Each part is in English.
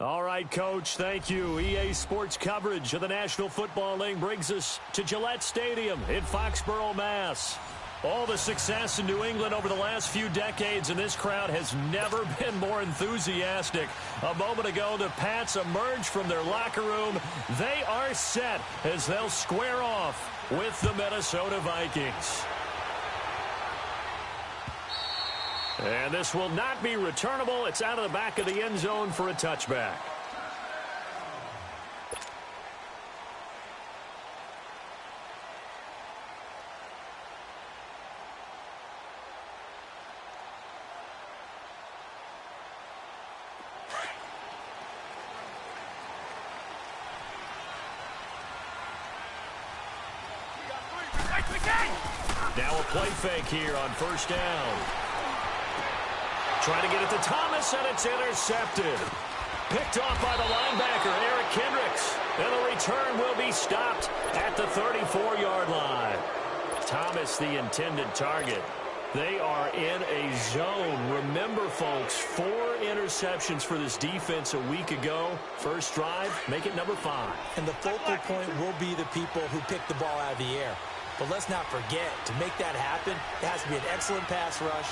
All right, Coach, thank you. EA Sports coverage of the National Football League brings us to Gillette Stadium in Foxborough, Mass. All the success in New England over the last few decades, and this crowd has never been more enthusiastic. A moment ago, the Pats emerged from their locker room. They are set as they'll square off with the Minnesota Vikings. And this will not be returnable. It's out of the back of the end zone for a touchback. Now a play fake here on first down. Trying to get it to Thomas, and it's intercepted. Picked off by the linebacker, Eric Kendricks. And the return will be stopped at the 34-yard line. Thomas, the intended target. They are in a zone. Remember, folks, 4 interceptions for this defense a week ago. First drive, make it number 5. And the focal point will be the people who pick the ball out of the air. But let's not forget, to make that happen, it has to be an excellent pass rush,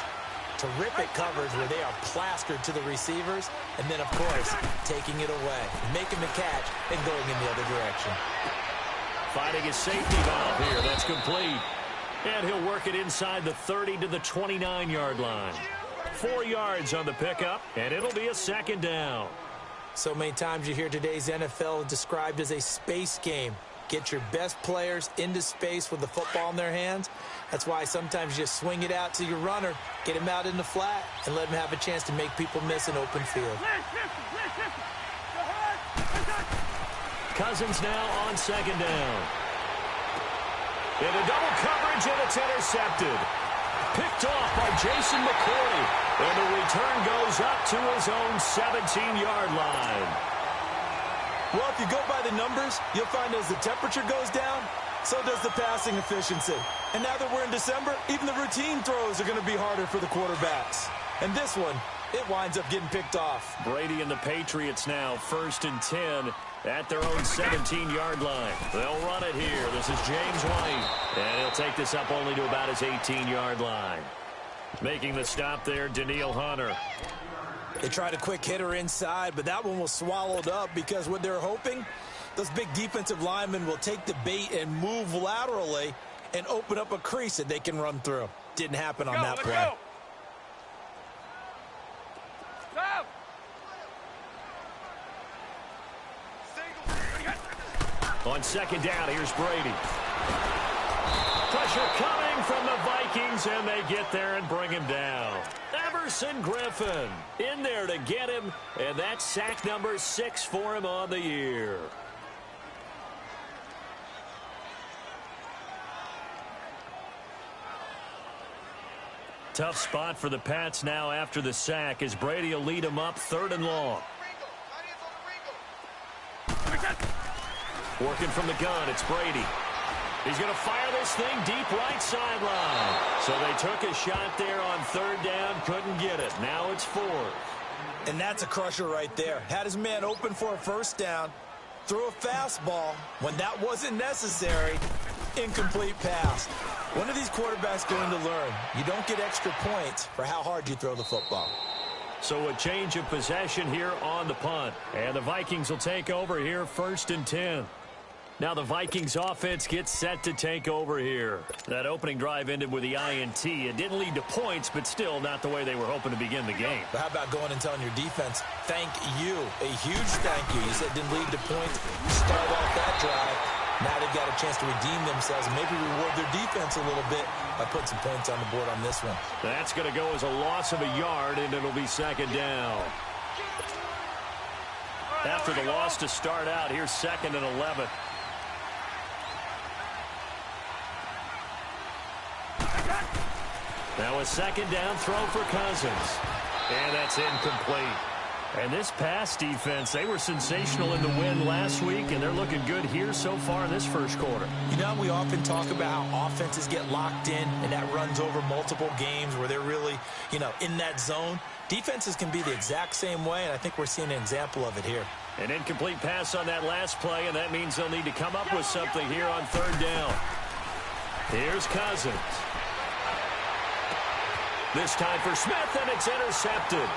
terrific coverage where they are plastered to the receivers, and then, of course, taking it away, making the catch, and going in the other direction. Finding his safety valve here. That's complete. And he'll work it inside the 30 to the 29-yard line. 4 yards on the pickup, and it'll be a second down. So many times you hear today's NFL described as a space game. Get your best players into space with the football in their hands. That's why sometimes you just swing it out to your runner, get him out in the flat, and let him have a chance to make people miss an open field. Cousins now on second down. Into double coverage, and it's intercepted. Picked off by Jason McCourty. And the return goes up to his own 17-yard line. Well, if you go by the numbers, you'll find as the temperature goes down, so does the passing efficiency. And now that we're in December, even the routine throws are going to be harder for the quarterbacks. And this one, it winds up getting picked off. Brady and the Patriots now first and 10 at their own 17-yard line. They'll run it here. This is James White. And he'll take this up only to about his 18-yard line. Making the stop there, Danielle Hunter. They tried a quick hitter inside, but that one was swallowed up because what they're hoping, those big defensive linemen will take the bait and move laterally and open up a crease that they can run through. Didn't happen on that play. On second down, here's Brady. Pressure coming from the Vikings, and they get there and bring him down. Everson Griffin in there to get him, and that's sack number 6 for him on the year. Tough spot for the Pats now after the sack as Brady will lead them up 3rd and long. Working from the gun, it's Brady. He's going to fire this thing deep right sideline. So they took a shot there on 3rd down, couldn't get it. Now it's 4th. And that's a crusher right there. Had his man open for a first down, threw a fastball when that wasn't necessary, incomplete pass. When are these quarterbacks going to learn? You don't get extra points for how hard you throw the football. So a change of possession here on the punt. And the Vikings will take over here 1st and 10. Now the Vikings offense gets set to take over here. That opening drive ended with the INT. It didn't lead to points, but still not the way they were hoping to begin the game. But how about going and telling your defense, thank you, a huge thank you. You said it didn't lead to points. You start off that drive. Now they've got a chance to redeem themselves and maybe reward their defense a little bit by putting some points on the board on this one. That's going to go as a loss of a yard, and it'll be 2nd down. After the loss to start out, here's 2nd and 11. Now a 2nd down throw for Cousins. And that's incomplete. And this pass defense, they were sensational in the win last week, and they're looking good here so far in this first quarter. You know, we often talk about how offenses get locked in, and that runs over multiple games where they're really, in that zone. Defenses can be the exact same way, and I think we're seeing an example of it here. An incomplete pass on that last play, and that means they'll need to come up with something here on third down. Here's Cousins. This time for Smith, and it's intercepted.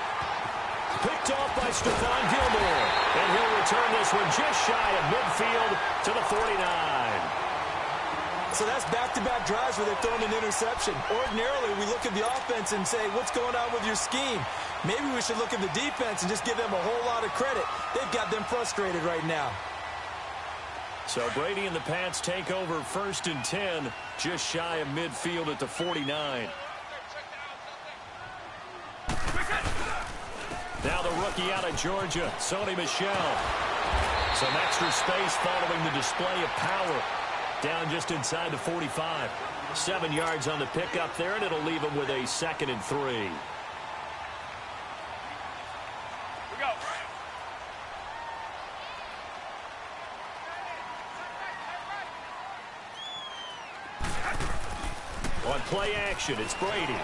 Picked off by Stephon Gilmore. And he'll return this one just shy of midfield to the 49. So that's back-to-back drives where they've thrown an interception. Ordinarily, we look at the offense and say, what's going on with your scheme? Maybe we should look at the defense and just give them a whole lot of credit. They've got them frustrated right now. So Brady and the Pats take over 1st and 10, just shy of midfield at the 49. Now the rookie out of Georgia, Sony Michel. Some extra space following the display of power. Down just inside the 45. 7 yards on the pickup there, and it'll leave him with a 2nd and 3. We go. On play action, it's Brady.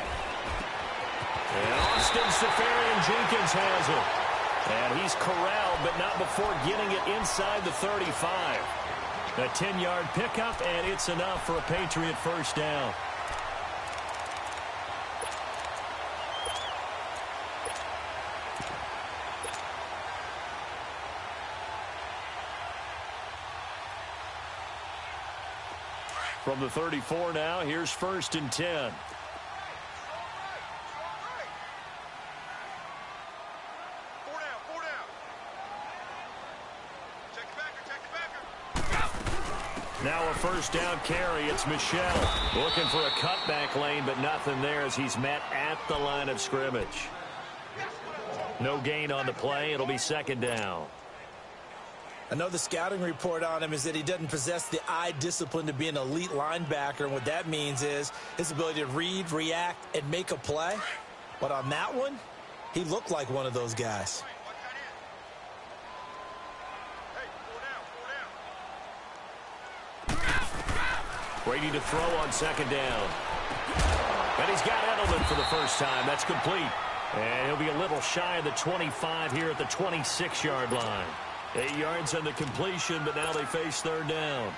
And Austin Seferian-Jenkins has it. And he's corralled, but not before getting it inside the 35. A 10-yard pickup, and it's enough for a Patriot first down. From the 34 now, here's 1st and 10. Now a first down carry. It's Michel looking for a cutback lane, but nothing there as he's met at the line of scrimmage. No gain on the play. It'll be 2nd down. I know the scouting report on him is that he doesn't possess the eye discipline to be an elite linebacker, and what that means is his ability to read, react, and make a play. But on that one, he looked like one of those guys. Brady to throw on 2nd down. And he's got Edelman for the first time. That's complete. And he'll be a little shy of the 25 here at the 26-yard line. 8 yards on the completion, but now they face 3rd down.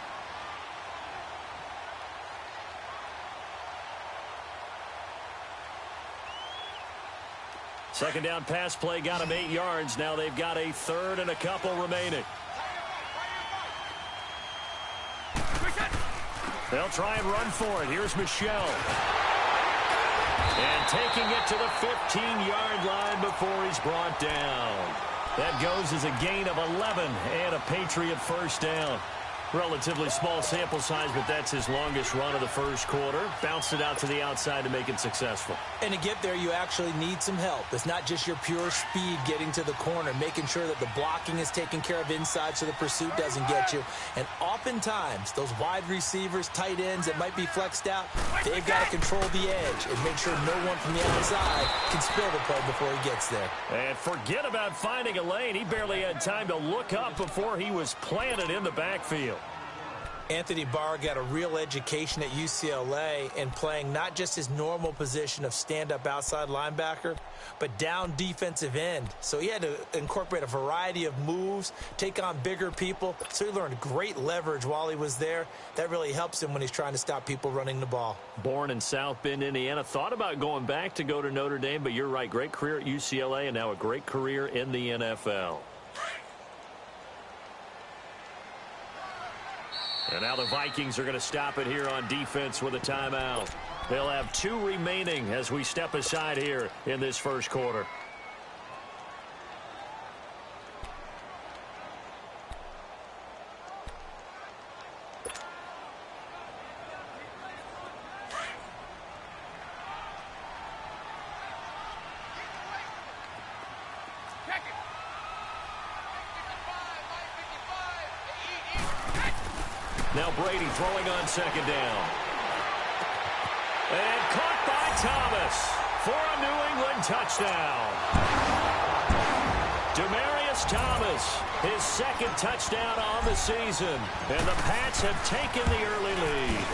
Second down pass play got him 8 yards. Now they've got a 3rd and a couple remaining. They'll try and run for it. Here's Michel. And taking it to the 15-yard line before he's brought down. That goes as a gain of 11 and a Patriot first down. Relatively small sample size, but that's his longest run of the first quarter. Bounced it out to the outside to make it successful. And to get there, you actually need some help. It's not just your pure speed getting to the corner, making sure that the blocking is taken care of inside so the pursuit doesn't get you. And oftentimes, those wide receivers, tight ends that might be flexed out, they've got to control the edge and make sure no one from the outside can spill the play before he gets there. And forget about finding a lane. He barely had time to look up before he was planted in the backfield. Anthony Barr got a real education at UCLA in playing not just his normal position of stand-up outside linebacker, but down defensive end. So he had to incorporate a variety of moves, take on bigger people. So he learned great leverage while he was there. That really helps him when he's trying to stop people running the ball. Born in South Bend, Indiana. Thought about going back to go to Notre Dame, but you're right. Great career at UCLA and now a great career in the NFL. And now the Vikings are going to stop it here on defense with a timeout. They'll have 2 remaining as we step aside here in this first quarter. Now Brady throwing on 2nd down. And caught by Thomas for a New England touchdown. Demaryius Thomas, his second touchdown on the season. And the Pats have taken the early lead.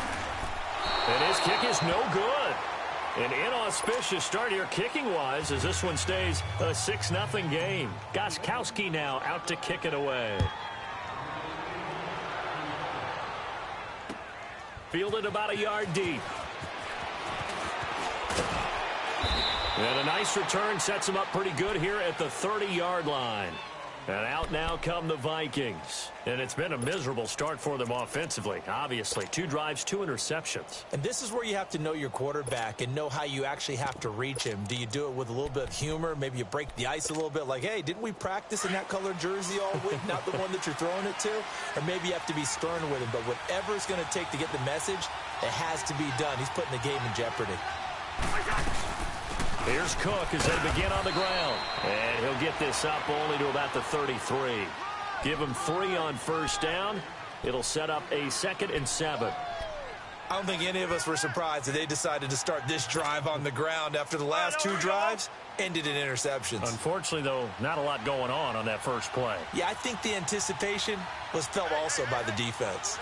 And his kick is no good. An inauspicious start here kicking-wise as this one stays a 6-0 game. Gostkowski now out to kick it away. Fielded about a yard deep. And a nice return sets him up pretty good here at the 30-yard line. And out now come the Vikings. And it's been a miserable start for them offensively. Obviously, 2 drives, 2 interceptions. And this is where you have to know your quarterback and know how you actually have to reach him. Do you do it with a little bit of humor? Maybe you break the ice a little bit like, hey, didn't we practice in that colored jersey all week? Not the one that you're throwing it to? Or maybe you have to be stern with him. But whatever it's going to take to get the message, it has to be done. He's putting the game in jeopardy. Here's Cook as they begin on the ground. And he'll get this up only to about the 33. Give him 3 on first down. It'll set up a 2nd and 7. I don't think any of us were surprised that they decided to start this drive on the ground after the last 2 drives ended in interceptions. Unfortunately, though, not a lot going on that first play. Yeah, I think the anticipation was felt also by the defense.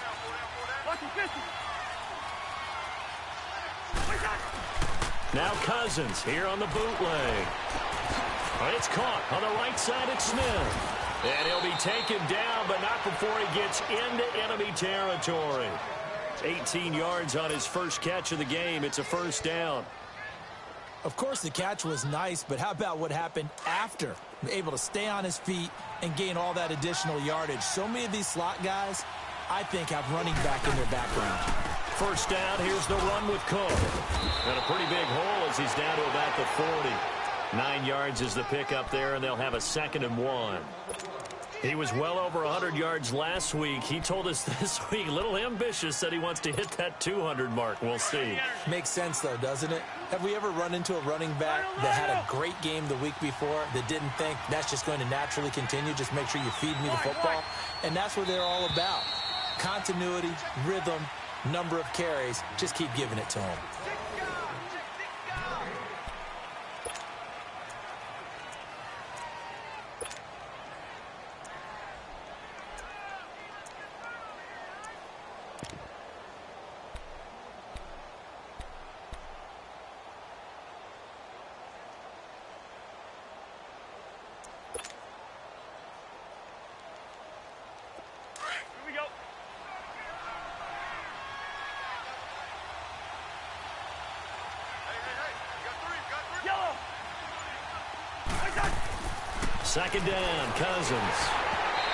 Now Cousins here on the bootleg. It's caught on the right side at Smith. And he'll be taken down, but not before he gets into enemy territory. 18 yards on his first catch of the game. It's a first down. Of course, the catch was nice, but how about what happened after? Able to stay on his feet and gain all that additional yardage. So many of these slot guys, I think, have running back in their background. First down, here's the run with Cook. And a pretty big hole as he's down to about the 40. 9 yards is the pickup there, and they'll have a 2nd and 1. He was well over 100 yards last week. He told us this week, a little ambitious, that he wants to hit that 200 mark. We'll see. Makes sense, though, doesn't it? Have we ever run into a running back that had a great game the week before that didn't think that's just going to naturally continue? Just make sure you feed me the football. And that's what they're all about. Continuity, rhythm, number of carries. Just keep giving it to him. Second down, Cousins.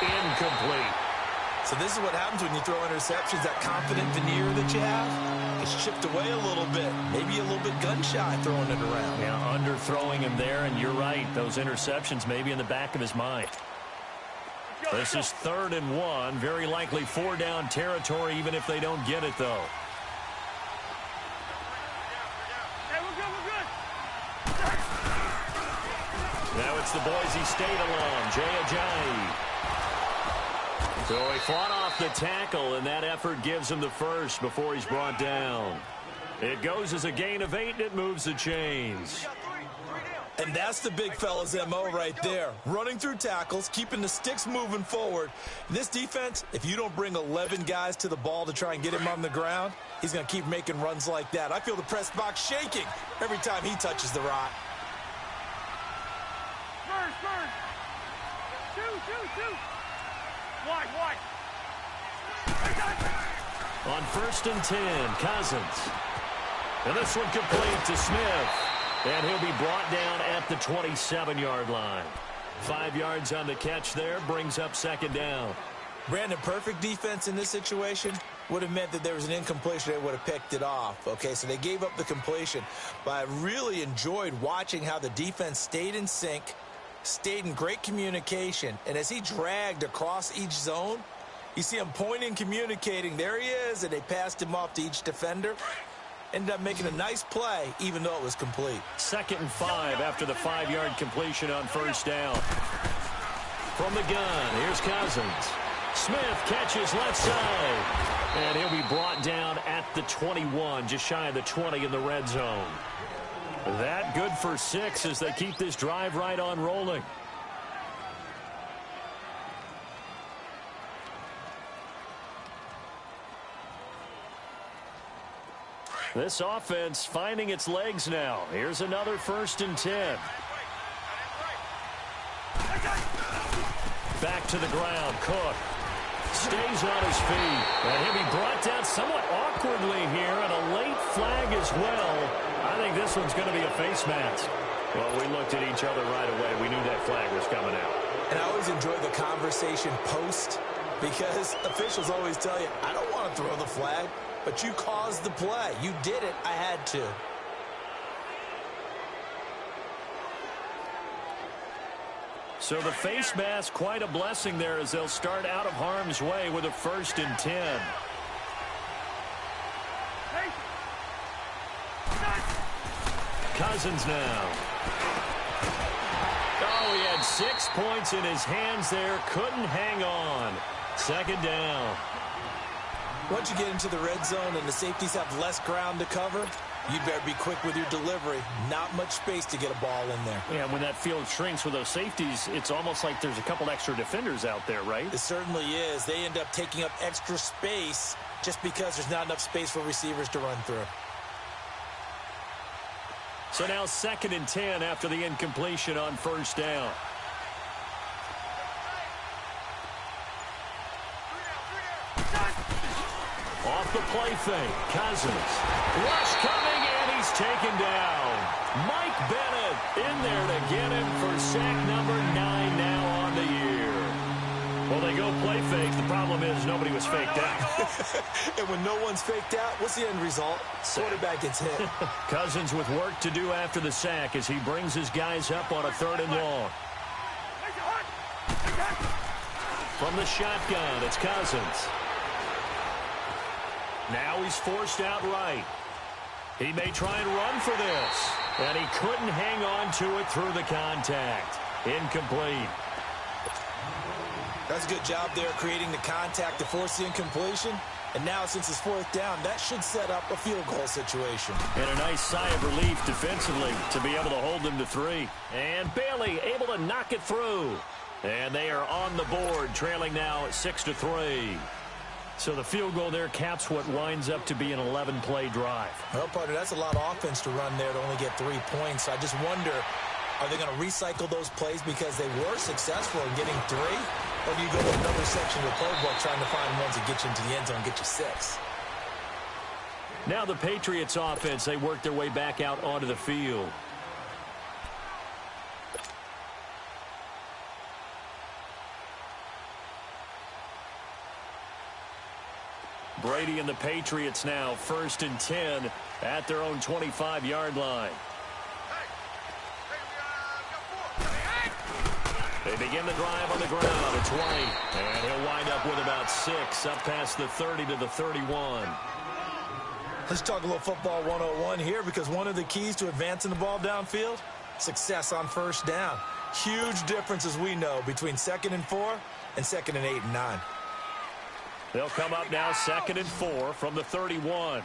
Incomplete. So this is what happens when you throw interceptions. That confident veneer that you have, it's chipped away a little bit. Maybe a little bit gun-shy throwing it around. Yeah, underthrowing him there, and you're right. Those interceptions may be in the back of his mind. This is 3rd and 1. Very likely 4-down territory, even if they don't get it, though. Now it's the Boise State alum, Jay Ajayi. So he fought off the tackle, and that effort gives him the first before he's brought down. It goes as a gain of 8, and it moves the chains. And that's the big fella's MO right there. Running through tackles, keeping the sticks moving forward. This defense, if you don't bring 11 guys to the ball to try and get him on the ground, he's going to keep making runs like that. I feel the press box shaking every time he touches the rock. On 1st and 10, Cousins. And this one complete to Smith. And he'll be brought down at the 27-yard line. 5 yards on the catch there, brings up 2nd down. Brandon, perfect defense in this situation would have meant that there was an incompletion. They would have picked it off. Okay, so they gave up the completion. But I really enjoyed watching how the defense stayed in sync, stayed in great communication. And as he dragged across each zone, you see him pointing, communicating. There he is, and they passed him off to each defender. Ended up making a nice play, even though it was complete. 2nd and 5 after the 5-yard completion on first down. From the gun, here's Cousins. Smith catches left side. And he'll be brought down at the 21, just shy of the 20 in the red zone. That good for 6 as they keep this drive right on rolling. This offense finding its legs now. Here's another 1st and 10. Back to the ground. Cook stays on his feet. And he'll be brought down somewhat awkwardly here, and a late flag as well. I think this one's going to be a face mask. Well, we looked at each other right away. We knew that flag was coming out. And I always enjoy the conversation post, because officials always tell you, I don't want to throw the flag, but you caused the play. You did it. I had to. So the face mask, quite a blessing there as they'll start out of harm's way with a 1st and 10. Cousins now. Oh, he had 6 points in his hands there. Couldn't hang on. 2nd down. Once you get into the red zone and the safeties have less ground to cover, you better be quick with your delivery. Not much space to get a ball in there. Yeah, when that field shrinks with those safeties, it's almost like there's a couple extra defenders out there, right? It certainly is. They end up taking up extra space just because there's not enough space for receivers to run through. So now 2nd and 10 after the incompletion on 1st down. Off the play fake, Cousins. Rush coming, and he's taken down. Mike Bennett in there to get him for sack number 9 now on the year. Well, they go play fake. The problem is nobody was faked out. And when no one's faked out, what's the end result? Quarterback gets hit. Cousins with work to do after the sack as he brings his guys up on a 3rd and long. From the shotgun, it's Cousins. Now he's forced out right. He may try and run for this. And he couldn't hang on to it through the contact. Incomplete. That's a good job there creating the contact to force the incompletion. And now since it's 4th down, that should set up a field goal situation. And a nice sigh of relief defensively to be able to hold them to 3. And Bailey able to knock it through. And they are on the board, trailing now 6-3. So the field goal there caps what winds up to be an 11-play drive. Well, partner, that's a lot of offense to run there to only get 3 points. So I just wonder, are they going to recycle those plays because they were successful in getting 3? Or do you go to another section of the playbook trying to find ones that get you into the end zone and get you 6? Now the Patriots offense, they work their way back out onto the field. Brady and the Patriots now 1st and 10 at their own 25-yard line. They begin the drive on the ground. It's White, and he'll wind up with about 6 up past the 30 to the 31. Let's talk a little football 101 here, because one of the keys to advancing the ball downfield, success on 1st down. Huge difference, as we know, between 2nd and 4 and 2nd and 8 and 9. They'll come up now 2nd and 4 from the 31.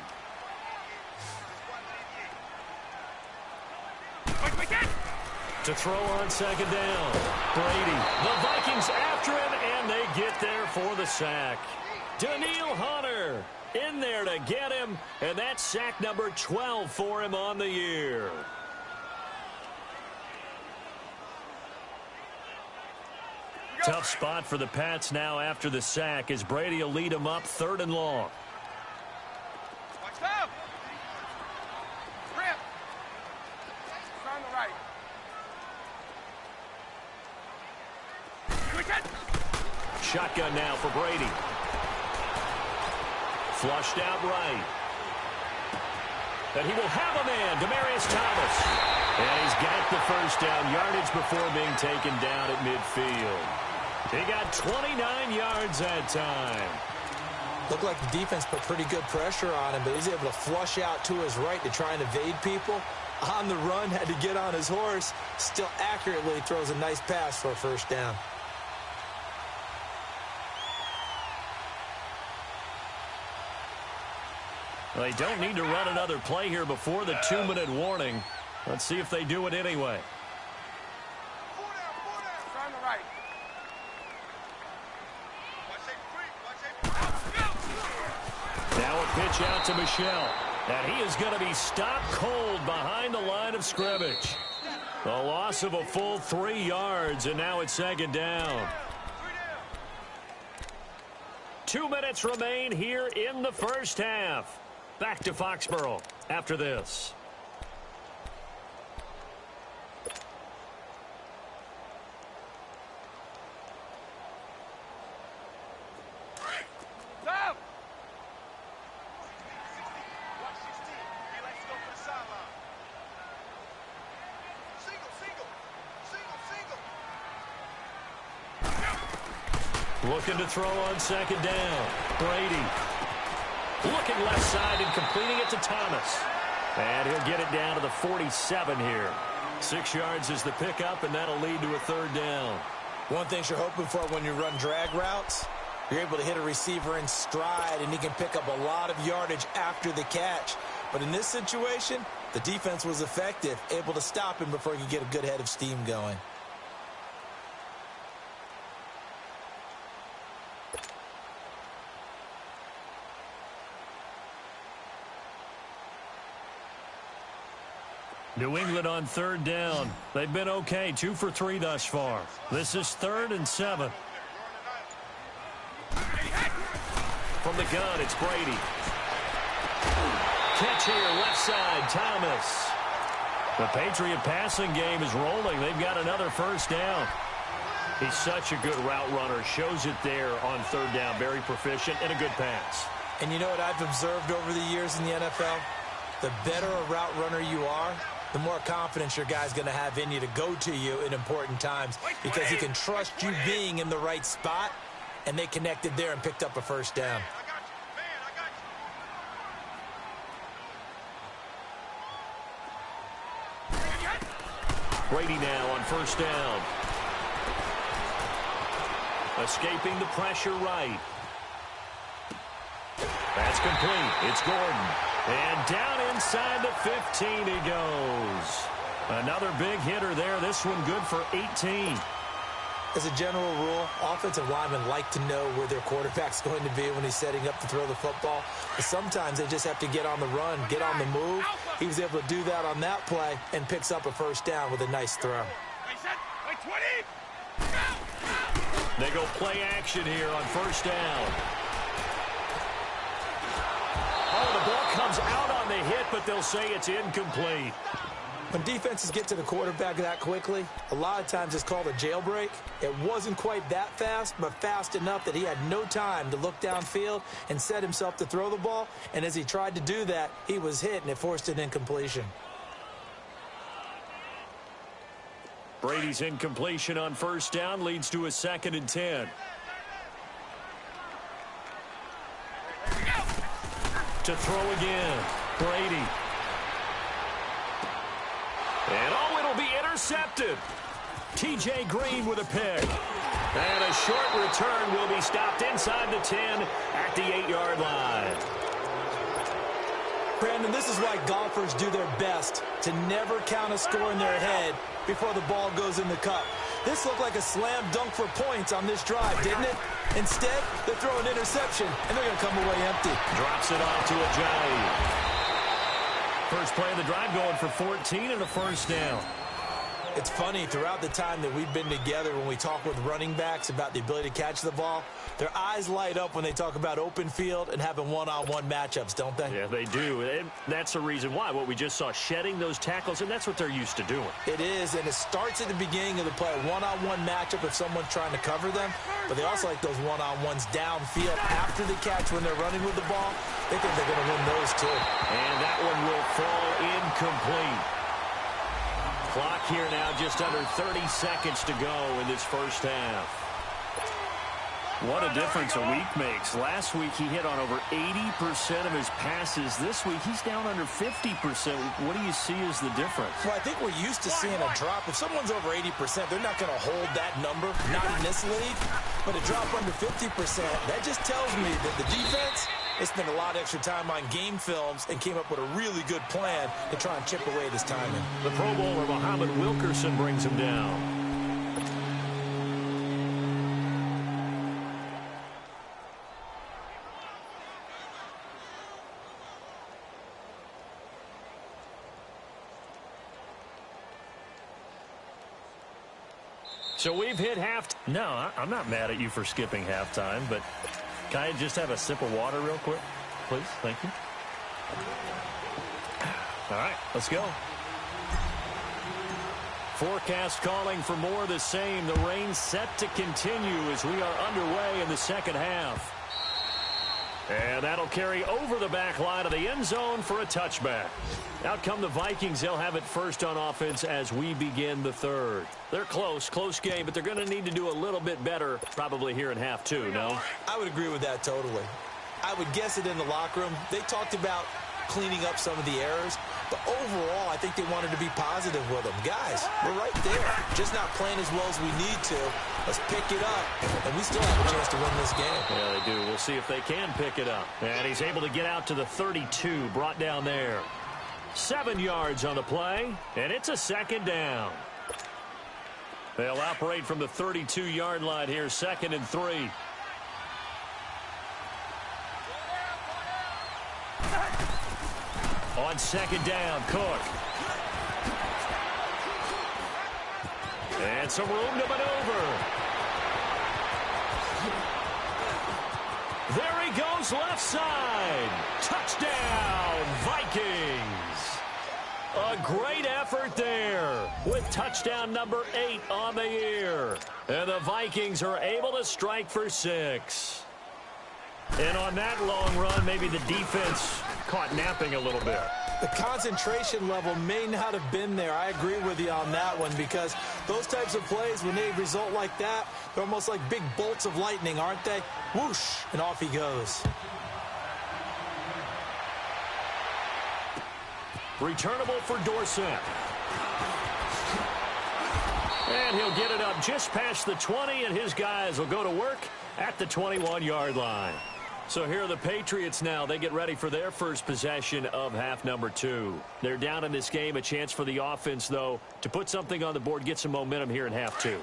To throw on 2nd down. Brady. The Vikings after him, and they get there for the sack. Daniil Hunter in there to get him, and that's sack number 12 for him on the year. Tough spot for the Pats now after the sack as Brady will lead them up 3rd and long. Shotgun now for Brady. Flushed out right. And he will have a man, Demaryius Thomas. And he's got the 1st down yardage before being taken down at midfield. He got 29 yards that time. Looked like the defense put pretty good pressure on him, but he's able to flush out to his right to try and evade people. On the run, had to get on his horse. Still accurately throws a nice pass for a 1st down. Well, they don't need to run another play here before the 2-minute warning. Let's see if they do it anyway. Now a pitch out to Michelle. And he is going to be stopped cold behind the line of scrimmage. A loss of a full 3 yards, and now it's second down. 2 minutes remain here in the first half. Back to Foxborough after this. Looking to throw on second down. Brady. Looking left side and completing it to Thomas. And he'll get it down to the 47 here. 6 yards is the pickup, and that'll lead to a third down. One thing you're hoping for when you run drag routes, you're able to hit a receiver in stride, and he can pick up a lot of yardage after the catch. But in this situation, the defense was effective, able to stop him before he could get a good head of steam going. New England on third down. They've been okay, 2 for 3 thus far. This is 3rd and 7. From the gun, it's Brady. Catch here, left side, Thomas. The Patriot passing game is rolling. They've got another first down. He's such a good route runner. Shows it there on third down. Very proficient and a good pass. And you know what I've observed over the years in the NFL? The better a route runner you are, the more confidence your guy's going to have in you to go to you in important times because he can trust you being in the right spot, and they connected there and picked up a first down. Brady now on first down. Escaping the pressure right. That's complete. It's Gordon. And down inside the 15 he goes. Another big hitter there. This one good for 18. As a general rule, offensive linemen like to know where their quarterback's going to be when he's setting up to throw the football. But sometimes they just have to get on the run, get on the move. He was able to do that on that play and picks up a first down with a nice throw. They go play action here on first down. Oh, the ball comes out on the hit, but they'll say it's incomplete. When defenses get to the quarterback that quickly, a lot of times it's called a jailbreak. It wasn't quite that fast, but fast enough that he had no time to look downfield and set himself to throw the ball. And as he tried to do that, he was hit, and it forced an incompletion. Brady's incompletion on first down leads to a 2nd and 10. To throw again, Brady. And oh, it'll be intercepted. T.J. Green with a pick. And a short return will be stopped inside the 10 at the 8-yard line. Brandon, this is why golfers do their best to never count a score in their head before the ball goes in the cup. This looked like a slam dunk for points on this drive, didn't it? Instead, they throw an interception, and they're going to come away empty. Drops it off to Ajayi. First play of the drive going for 14 and a first down. It's funny, throughout the time that we've been together, when we talk with running backs about the ability to catch the ball, their eyes light up when they talk about open field and having one-on-one matchups, don't they? Yeah, they do. And that's the reason why. What we just saw, shedding those tackles, and that's what they're used to doing. It is, and it starts at the beginning of the play, a one-on-one matchup if someone's trying to cover them, but they also like those one-on-ones downfield after the catch when they're running with the ball. They think they're going to win those too. And that one will fall incomplete. Clock here now, just under 30 seconds to go in this first half. What a difference a week makes. Last week he hit on over 80% of his passes. This week he's down under 50%. What do you see as the difference? Well, I think we're used to seeing a drop. If someone's over 80%, they're not going to hold that number, not in this league. But a drop under 50%, that just tells me that the defense, they spent a lot of extra time on game films and came up with a really good plan to try and chip away at his timing. The Pro Bowler Muhammad Wilkerson brings him down. So we've hit half. No, I'm not mad at you for skipping halftime, but can I just have a sip of water real quick, please? Thank you. All right, let's go. Forecast calling for more of the same. The rain set to continue as we are underway in the second half. And that'll carry over the back line of the end zone for a touchback. Out come the Vikings. They'll have it first on offense as we begin the third. They're close game, but they're going to need to do a little bit better probably here in half two, no? I would agree with that totally. I would guess it in the locker room. They talked about cleaning up some of the errors, but overall, I think they wanted to be positive with them. Guys, we're right there. Just not playing as well as we need to. Let's pick it up, and we still have a chance to win this game. Yeah, they do. We'll see if they can pick it up. And he's able to get out to the 32, brought down there. 7 yards on the play, and it's a second down. They'll operate from the 32-yard line here, 2nd and 3. On 2nd down, Cook. And some room to maneuver. There he goes, left side. Touchdown, Vikings. A great effort there with touchdown number 8 on the year. And the Vikings are able to strike for 6. And on that long run, maybe the defense caught napping a little bit. The concentration level may not have been there. I agree with you on that one because those types of plays, when they result like that, they're almost like big bolts of lightning, aren't they? Whoosh, and off he goes. Returnable for Dorsett. And he'll get it up just past the 20, and his guys will go to work at the 21-yard line. So here are the Patriots now. They get ready for their first possession of half number 2. They're down in this game. A chance for the offense, though, to put something on the board, get some momentum here in half 2.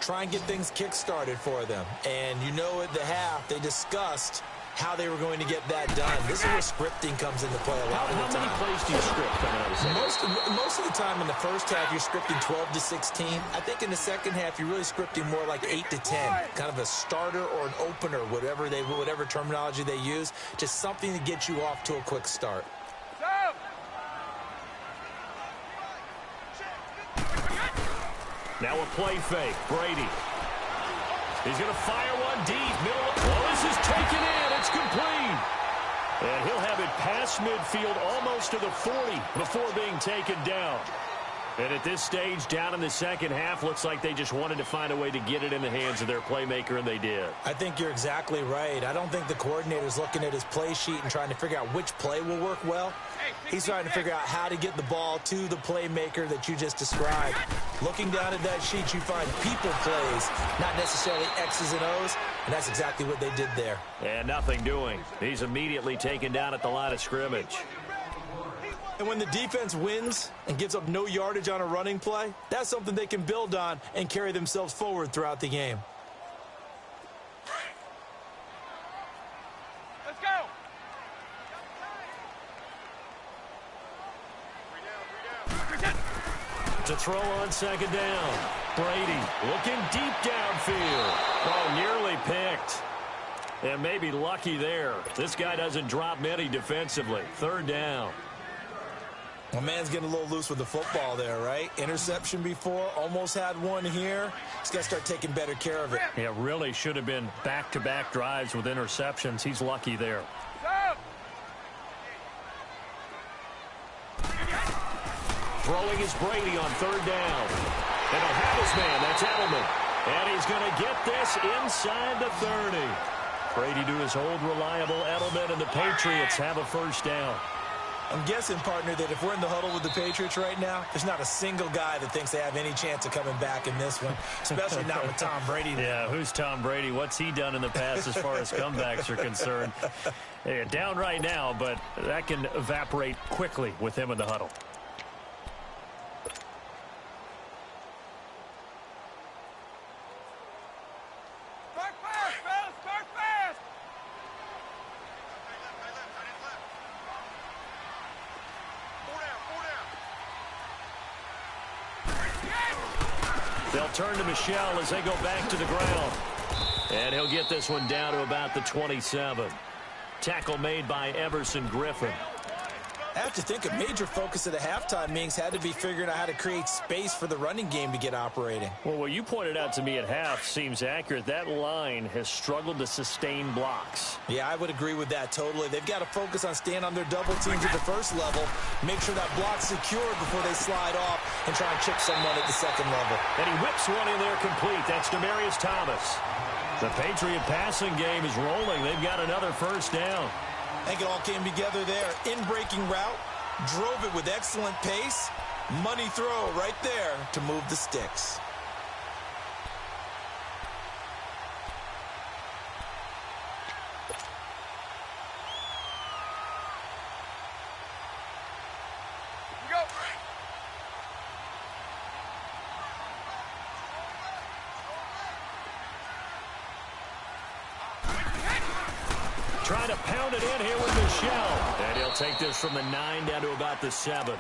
Try and get things kick-started for them. And you know at the half, they discussed how they were going to get that done. This is where scripting comes into play a lot of the time. How many plays do you script coming out of the second? Most of the time in the first half, you're scripting 12 to 16. I think in the second half, you're really scripting more like 8 to 10. Kind of a starter or an opener, whatever terminology they use. Just something to get you off to a quick start. Now a play fake. Brady. He's going to fire one deep. Middle of this is taken in. It's complete. And he'll have it past midfield almost to the 40 before being taken down. And at this stage, down in the second half, looks like they just wanted to find a way to get it in the hands of their playmaker, and they did. I think you're exactly right. I don't think the coordinator's looking at his play sheet and trying to figure out which play will work well. He's trying to figure out how to get the ball to the playmaker that you just described. Looking down at that sheet, you find people plays, not necessarily X's and O's, and that's exactly what they did there. And nothing doing. He's immediately taken down at the line of scrimmage. And when the defense wins and gives up no yardage on a running play, that's something they can build on and carry themselves forward throughout the game. Let's go. To throw on second down. Brady looking deep downfield. Oh, nearly picked. And maybe lucky there. This guy doesn't drop many defensively. Third down. My man's getting a little loose with the football there, right? Interception before, almost had one here. He's got to start taking better care of it. Yeah, really should have been back-to-back drives with interceptions. He's lucky there. Throwing is Brady on third down. And he'll have his man. That's Edelman. And he's going to get this inside the 30. Brady to his old reliable Edelman, and the Patriots have a first down. I'm guessing, partner, that if we're in the huddle with the Patriots right now, there's not a single guy that thinks they have any chance of coming back in this one, especially not with Tom Brady. Yeah, who's Tom Brady? What's he done in the past as far as comebacks are concerned? Yeah, down right now, but that can evaporate quickly with him in the huddle. They'll turn to Michel as they go back to the ground. And he'll get this one down to about the 27. Tackle made by Everson Griffin. I have to think a major focus of the halftime meetings had to be figuring out how to create space for the running game to get operating. Well, what you pointed out to me at half seems accurate. That line has struggled to sustain blocks. Yeah, I would agree with that totally. They've got to focus on staying on their double teams at the first level, make sure that block's secured before they slide off and try and chip someone at the second level. And he whips one in there complete. That's Demaryius Thomas. The Patriot passing game is rolling. They've got another first down. I think it all came together there. In-breaking route, drove it with excellent pace. Money throw right there to move the sticks. Trying to pound it in here with Michel. And he'll take this from the 9 down to about the 7.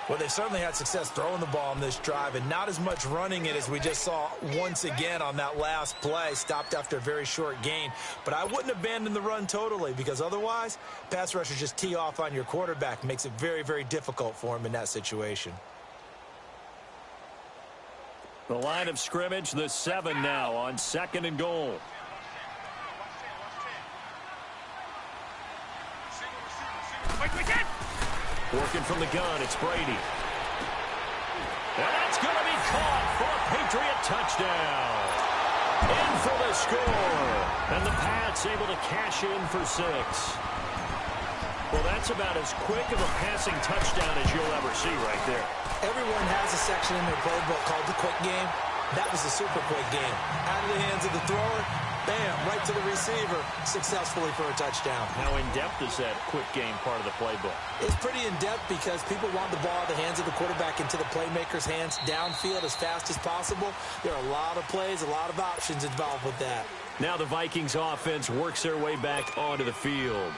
Well, they've certainly had success throwing the ball on this drive and not as much running it as we just saw once again on that last play. Stopped after a very short gain. But I wouldn't abandon the run totally because otherwise, pass rushers just tee off on your quarterback. Makes it very, very difficult for him in that situation. The line of scrimmage, the 7 now on 2nd and goal. Working from the gun, it's Brady. And that's going to be caught for a Patriot touchdown. In for the score. And the Pats able to cash in for 6. Well, that's about as quick of a passing touchdown as you'll ever see right there. Everyone has a section in their playbook called the quick game. That was the super quick game. Out of the hands of the thrower, bam, right to the receiver, successfully for a touchdown. How in-depth is that quick game part of the playbook? It's pretty in-depth because people want the ball out of the hands of the quarterback into the playmaker's hands downfield as fast as possible. There are a lot of plays, a lot of options involved with that. Now the Vikings offense works their way back onto the field.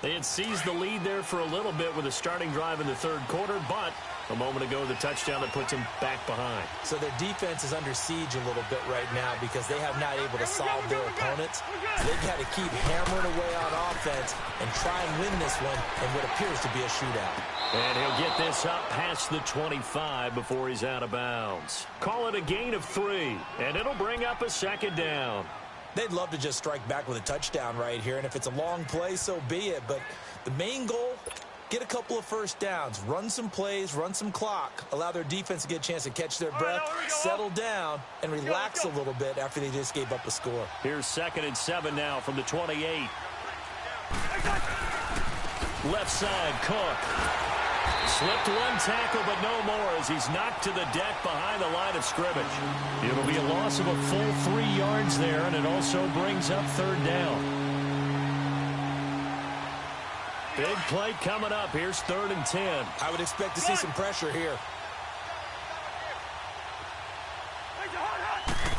They had seized the lead there for a little bit with a starting drive in the 3rd quarter, but a moment ago, the touchdown that puts them back behind. So their defense is under siege a little bit right now because they have not able to solve their opponents. So they've got to keep hammering away on offense and try and win this one in what appears to be a shootout. And he'll get this up past the 25 before he's out of bounds. Call it a gain of 3, and it'll bring up a 2nd down. They'd love to just strike back with a touchdown right here, and if it's a long play, so be it. But the main goal, get a couple of first downs, run some plays, run some clock, allow their defense to get a chance to catch their breath, settle down, and relax a little bit after they just gave up a score. Here's 2nd and 7 now from the 28. Left side, Cook. Slipped one tackle, but no more as he's knocked to the deck behind the line of scrimmage. It'll be a loss of a full 3 yards there, and it also brings up 3rd down. Big play coming up. Here's 3rd and 10. I would expect to see some pressure here.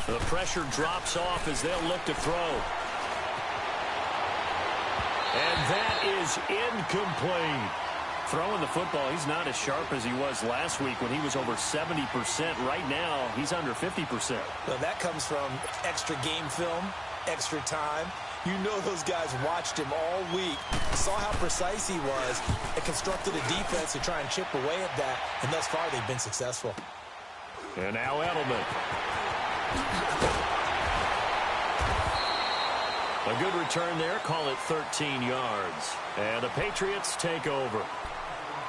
The pressure drops off as they'll look to throw. And that is incomplete. Throwing the football, he's not as sharp as he was last week when he was over 70%. Right now, he's under 50%. Well, that comes from extra game film, extra time. You know those guys watched him all week, saw how precise he was, and constructed a defense to try and chip away at that. And thus far, they've been successful. And now Edelman. A good return there. Call it 13 yards. And the Patriots take over.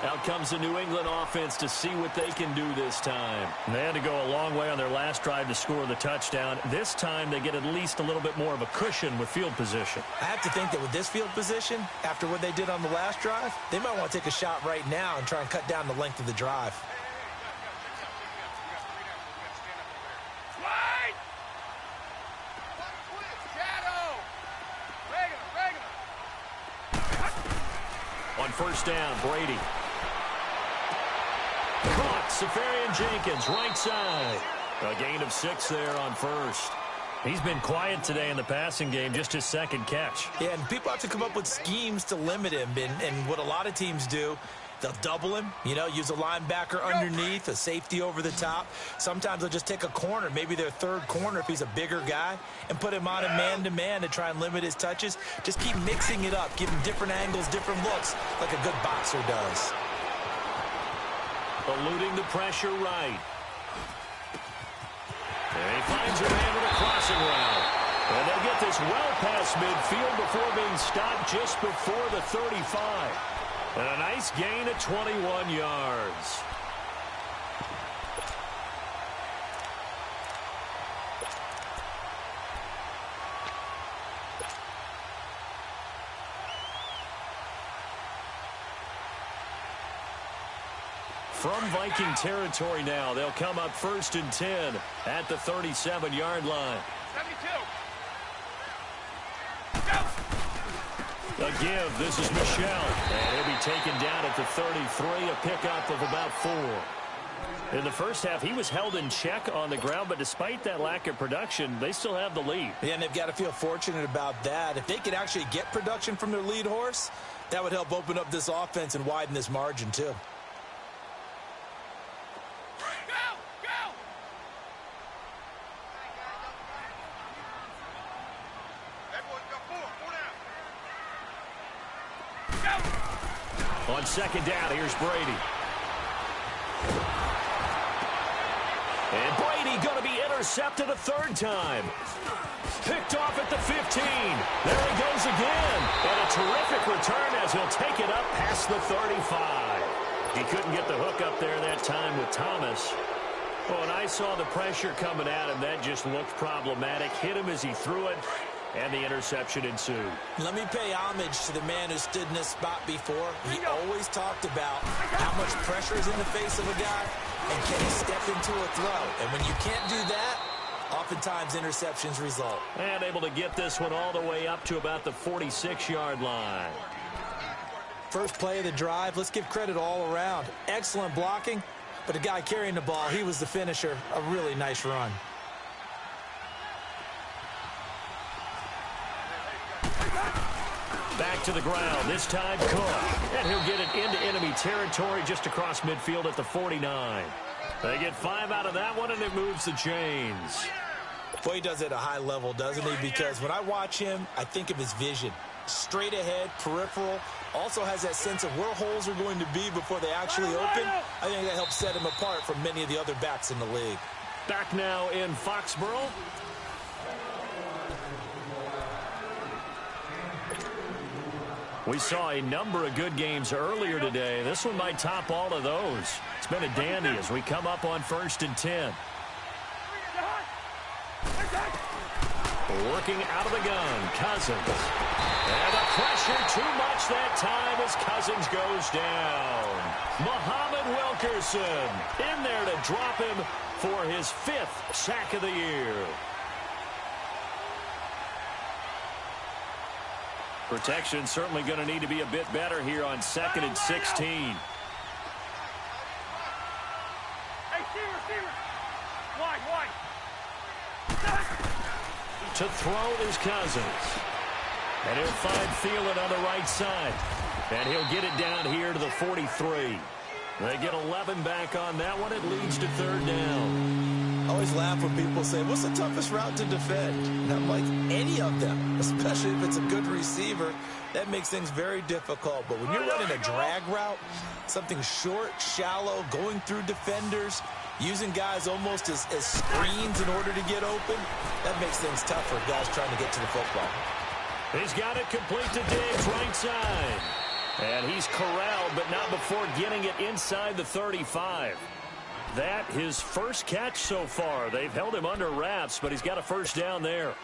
Out comes the New England offense to see what they can do this time. They had to go a long way on their last drive to score the touchdown. This time they get at least a little bit more of a cushion with field position. I have to think that with this field position, after what they did on the last drive, they might want to take a shot right now and try and cut down the length of the drive. On 1st down, Brady. Caught, Safarian-Jenkins, right side. A gain of 6 there on 1st. He's been quiet today in the passing game, just his 2nd catch. Yeah, and people have to come up with schemes to limit him. And what a lot of teams do They'll double him, use a linebacker underneath, a safety over the top. Sometimes they'll just take a corner, maybe their third corner if he's a bigger guy, and put him on a man-to-man to try and limit his touches. Just keep mixing it up, give him different angles, different looks, like a good boxer does. Eluding the pressure right. And he finds a man with a crossing route. And they get this well past midfield before being stopped just before the 35. And a nice gain of 21 yards. From Viking territory now, they'll come up 1st and 10 at the 37-yard line. 72. A give. This is Michel. And he'll be taken down at the 33, a pickup of about 4. In the first half, he was held in check on the ground, but despite that lack of production, they still have the lead. Yeah, and they've got to feel fortunate about that. If they could actually get production from their lead horse, that would help open up this offense and widen this margin, too. On 2nd down, here's Brady. And Brady going to be intercepted a 3rd time. Picked off at the 15. There he goes again. And a terrific return as he'll take it up past the 35. He couldn't get the hook up there that time with Thomas. Oh, and I saw the pressure coming at him. That just looked problematic. Hit him as he threw it. And the interception ensued. Let me pay homage to the man who stood in this spot before. He always talked about how much pressure is in the face of a guy and can he step into a throw. And when you can't do that, oftentimes interceptions result. And able to get this one all the way up to about the 46-yard line. First play of the drive, let's give credit all around. Excellent blocking, but the guy carrying the ball, he was the finisher. A really nice run. Back to the ground, this time Cook. And he'll get it into enemy territory just across midfield at the 49. They get 5 out of that one, and it moves the chains. Boy, he does it at a high level, doesn't he? Because when I watch him, I think of his vision. Straight ahead, peripheral. Also has that sense of where holes are going to be before they actually open. I think that helps set him apart from many of the other backs in the league. Back now in Foxborough. We saw a number of good games earlier today. This one might top all of those. It's been a dandy as we come up on 1st and 10. Working out of the gun, Cousins. And the pressure too much that time as Cousins goes down. Muhammad Wilkerson in there to drop him for his 5th sack of the year. Protection certainly going to need to be a bit better here on 2nd and 16. Hey, receiver. Wide. To throw is Cousins. And he'll find Thielen on the right side. And he'll get it down here to the 43. They get 11 back on that one. It leads to 3rd down. I always laugh when people say, what's the toughest route to defend? And I'm like, any of them, especially if it's a good receiver. That makes things very difficult. But when you're running a drag route, something short, shallow, going through defenders, using guys almost as screens in order to get open, that makes things tough for guys trying to get to the football. He's got it complete to Diggs, right side. And he's corralled, but not before getting it inside the 35. That his first catch so far. They've held him under wraps, but he's got a 1st down there.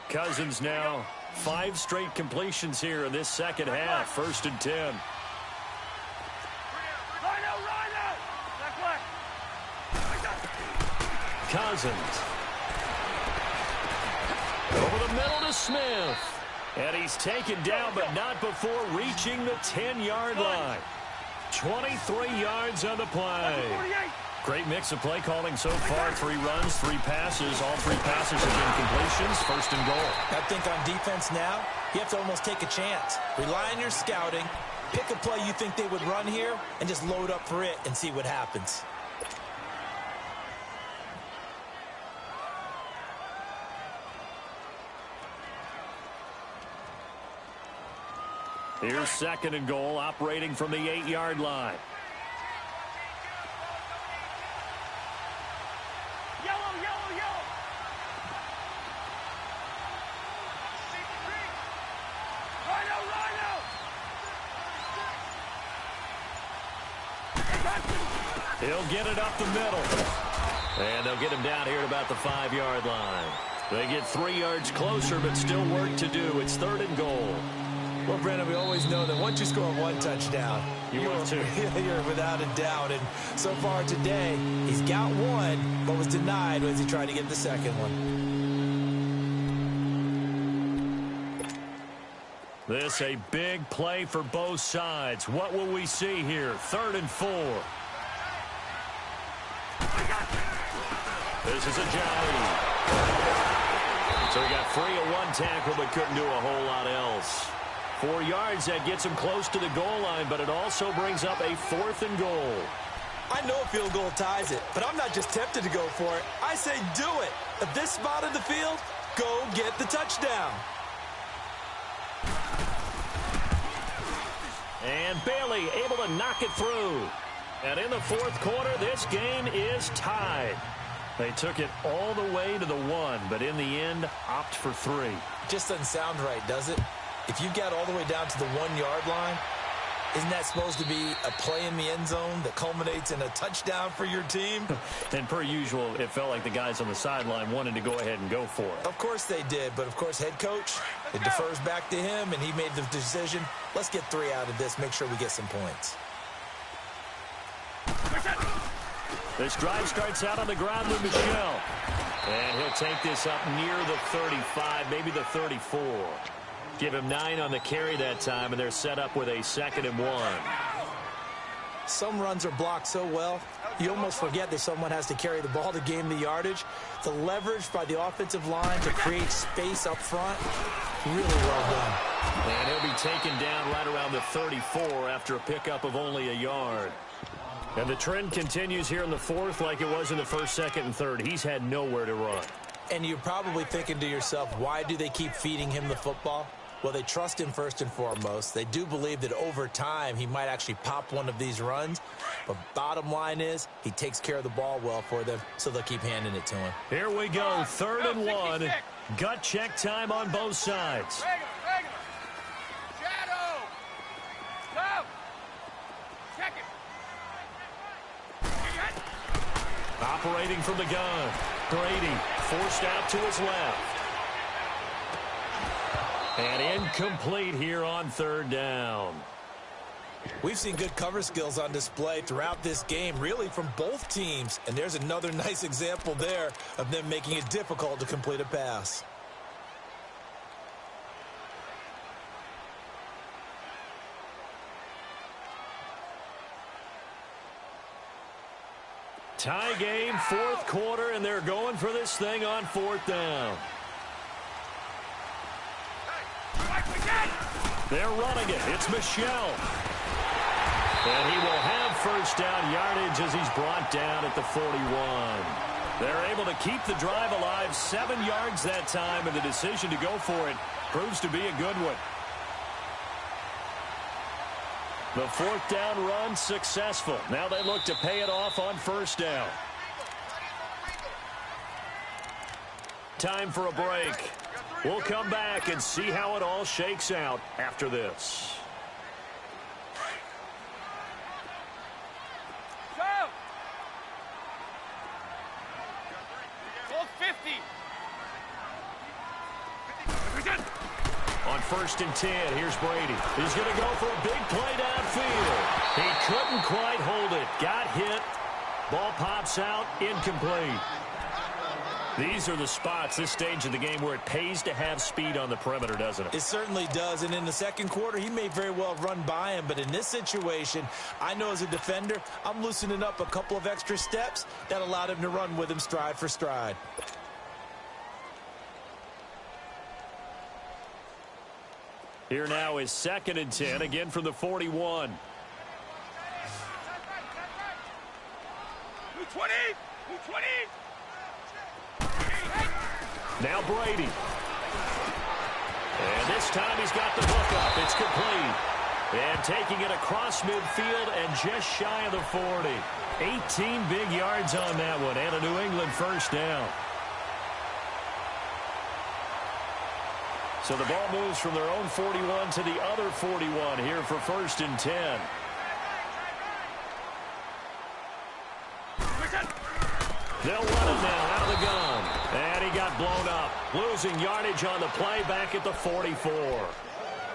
Cousins now 5 straight completions here in this 2nd half. 1st and 10. Cousins. Over the middle to Smith. And he's taken down, but not before reaching the 10-yard line. 23 yards on the play. Great mix of play calling so far. 3 runs, 3 passes. All 3 passes have been completions. 1st and goal. I think on defense now, you have to almost take a chance. Rely on your scouting. Pick a play you think they would run here and just load up for it and see what happens. Here's 2nd and goal, operating from the 8-yard line. Yellow, yellow, yellow. Rhino, Rhino. He'll get it up the middle. And they'll get him down here at about the 5-yard line. They get 3 yards closer, but still work to do. It's 3rd and goal. Well, Brandon, we always know that once you score 1 touchdown, you're without a doubt. And so far today, he's got 1, but was denied as he tried to get the 2nd one. This a big play for both sides. What will we see here? 3rd and 4. This is a Johnny. So he got free of 1 tackle, but couldn't do a whole lot else. 4 yards, that gets him close to the goal line, but it also brings up a 4th and goal. I know a field goal ties it, but I'm not just tempted to go for it. I say do it. At this spot in the field, go get the touchdown. And Bailey able to knock it through. And in the 4th quarter, this game is tied. They took it all the way to the 1, but in the end, opt for 3. Just doesn't sound right, does it? If you get all the way down to the 1-yard line, isn't that supposed to be a play in the end zone that culminates in a touchdown for your team? And per usual, it felt like the guys on the sideline wanted to go ahead and go for it. Of course they did, but of course head coach, it defers back to him, and he made the decision. Let's get 3 out of this, make sure we get some points. This drive starts out on the ground with Michel. And he'll take this up near the 35, maybe the 34. Give him 9 on the carry that time, and they're set up with a 2nd and 1. Some runs are blocked so well, you almost forget that someone has to carry the ball to gain the yardage. The leverage by the offensive line to create space up front, really well done. And he'll be taken down right around the 34 after a pickup of only a yard. And the trend continues here in the 4th like it was in the 1st, 2nd, and 3rd. He's had nowhere to run. And you're probably thinking to yourself, why do they keep feeding him the football? Well, they trust him first and foremost. They do believe that over time he might actually pop one of these runs. But bottom line is he takes care of the ball well for them, so they'll keep handing it to him. Here we go, 3rd and 1. Gut check time on both sides. Regular. Shadow. Go. Check it. Operating from the gun. Brady forced out to his left. And incomplete here on 3rd down. We've seen good cover skills on display throughout this game, really from both teams. And there's another nice example there of them making it difficult to complete a pass. Tie game, 4th quarter, and they're going for this thing on 4th down. They're running it. It's Michel. And he will have 1st down yardage as he's brought down at the 41. They're able to keep the drive alive, 7 yards that time, and the decision to go for it proves to be a good one. The 4th down run successful. Now they look to pay it off on 1st down. Time for a break. We'll come back and see how it all shakes out after this. Go. Goal 50. On 1st and 10, here's Brady. He's going to go for a big play downfield. He couldn't quite hold it. Got hit. Ball pops out. Incomplete. These are the spots, this stage of the game, where it pays to have speed on the perimeter, doesn't it? It certainly does, and in the 2nd quarter, he may very well run by him, but in this situation, I know as a defender, I'm loosening up a couple of extra steps that allowed him to run with him stride for stride. Here now is 2nd and 10, again from the 41. 220! 220! Now Brady. And this time he's got the hook up. It's complete. And taking it across midfield and just shy of the 40. 18 big yards on that one, and a New England first down. So the ball moves from their own 41 to the other 41 here for 1st and 10. They'll run it now out of the gun. And he got blown up. Losing yardage on the play back at the 44.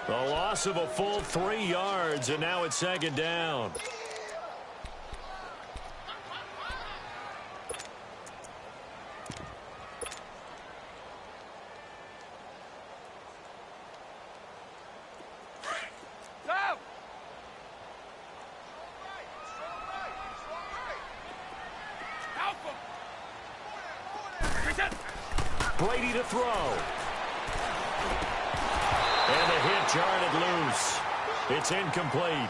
The loss of a full 3 yards, and now it's 2nd down. Brady to throw. And the hit jarred it loose. It's incomplete.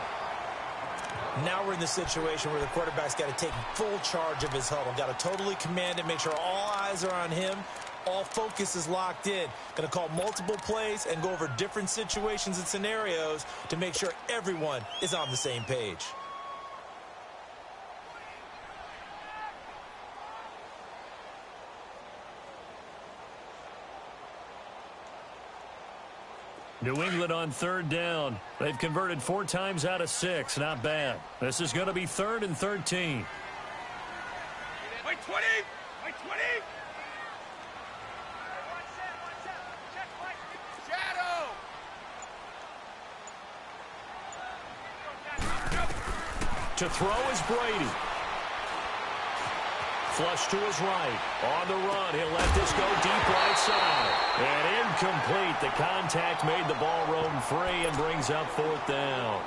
Now we're in the situation where the quarterback's got to take full charge of his huddle. Got to totally command it, make sure all eyes are on him. All focus is locked in. Going to call multiple plays and go over different situations and scenarios to make sure everyone is on the same page. New England on 3rd down. They've converted 4 times out of 6. Not bad. This is going to be 3rd and 13. Wait 20! Wait 20! Shadow! To throw is Brady. Flush to his right. On the run, he'll let this go deep right side. And incomplete. The contact made the ball roam free and brings up 4th down.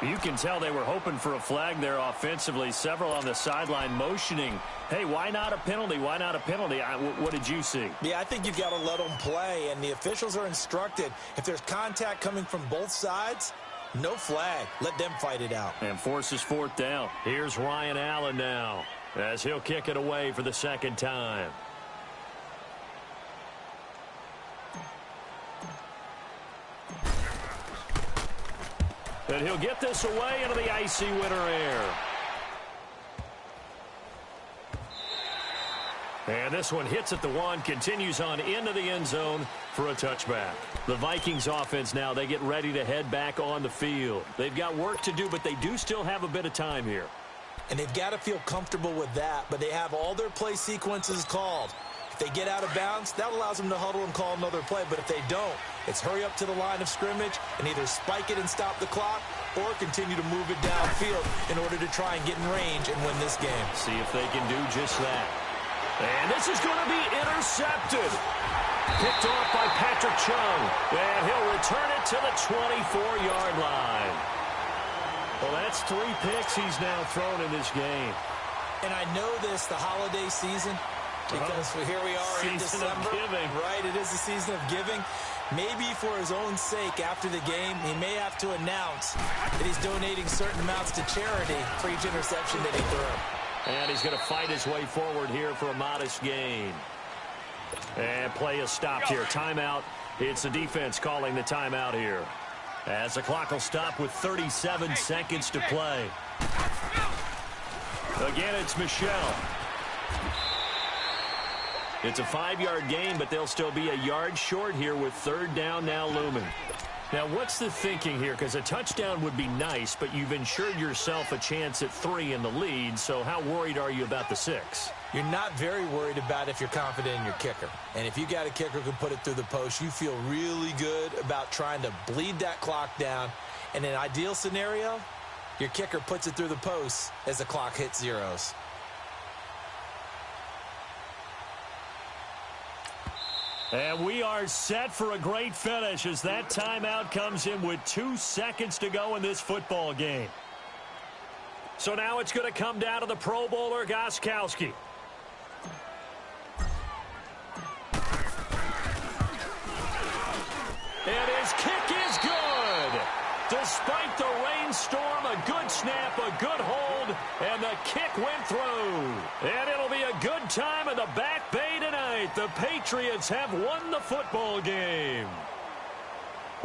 You can tell they were hoping for a flag there offensively. Several on the sideline motioning. Hey, why not a penalty? Why not a penalty? What did you see? Yeah, I think you've got to let them play, and the officials are instructed. If there's contact coming from both sides, no flag. Let them fight it out. And forces 4th down. Here's Ryan Allen now, as he'll kick it away for the 2nd time. And he'll get this away into the icy winter air. And this one hits at the 1, continues on into the end zone for a touchback. The Vikings offense now, they get ready to head back on the field. They've got work to do, but they do still have a bit of time here. And they've got to feel comfortable with that, but they have all their play sequences called. If they get out of bounds, that allows them to huddle and call another play. But if they don't, it's hurry up to the line of scrimmage and either spike it and stop the clock or continue to move it downfield in order to try and get in range and win this game. See if they can do just that. And this is going to be intercepted. Picked off by Patrick Chung. And he'll return it to the 24-yard line. Well, that's 3 picks he's now thrown in this game. And I know this, the holiday season, because here we are in December. Season of giving. Right, it is the season of giving. Maybe for his own sake, after the game, he may have to announce that he's donating certain amounts to charity for each interception that he threw. And he's going to fight his way forward here for a modest gain. And play is stopped here. Timeout. It's the defense calling the timeout here, as the clock will stop with 37 seconds to play. Again, it's Michelle. It's a 5-yard gain, but they'll still be a yard short here with 3rd down now looming. Now, what's the thinking here? Because a touchdown would be nice, but you've ensured yourself a chance at 3 in the lead, so how worried are you about the 6? You're not very worried about if you're confident in your kicker. And if you got a kicker who can put it through the post, you feel really good about trying to bleed that clock down. In an ideal scenario, your kicker puts it through the post as the clock hits zeros. And we are set for a great finish as that timeout comes in with 2 seconds to go in this football game. So now it's going to come down to the Pro Bowler, Gostkowski. It is kicked storm, a good snap, a good hold, and the kick went through. And it'll be a good time in the Back Bay tonight. The Patriots have won the football game.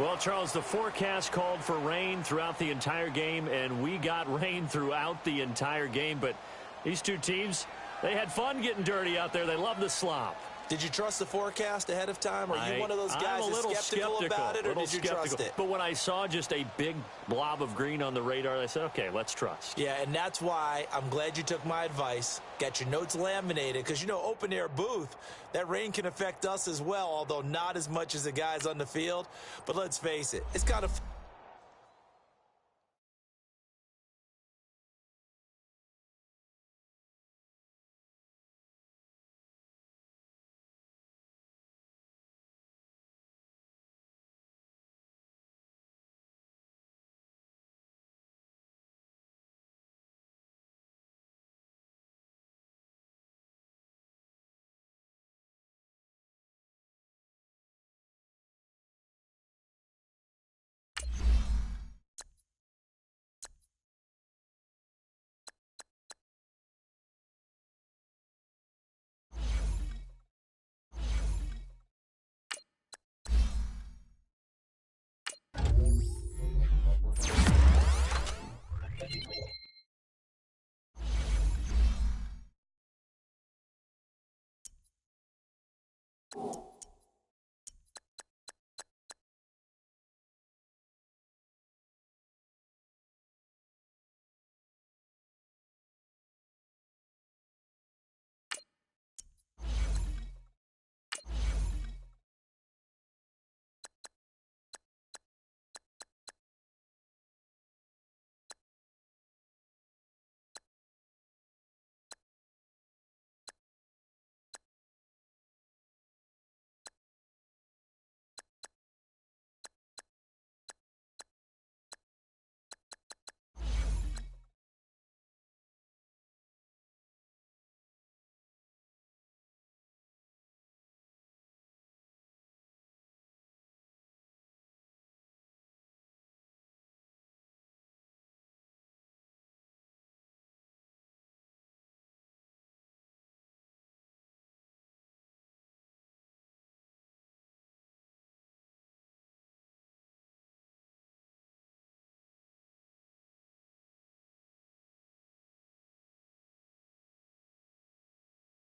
Well, Charles, the forecast called for rain throughout the entire game, and we got rain throughout the entire game. But these two teams, they had fun getting dirty out there. They love the slop. Did you trust the forecast ahead of time? Are you one of those guys that's skeptical about it, or did you trust it? But when I saw just a big blob of green on the radar, I said, okay, let's trust. Yeah, and that's why I'm glad you took my advice. Get your notes laminated, because, you know, open-air booth, that rain can affect us as well, although not as much as the guys on the field. But let's face it, it's kind of...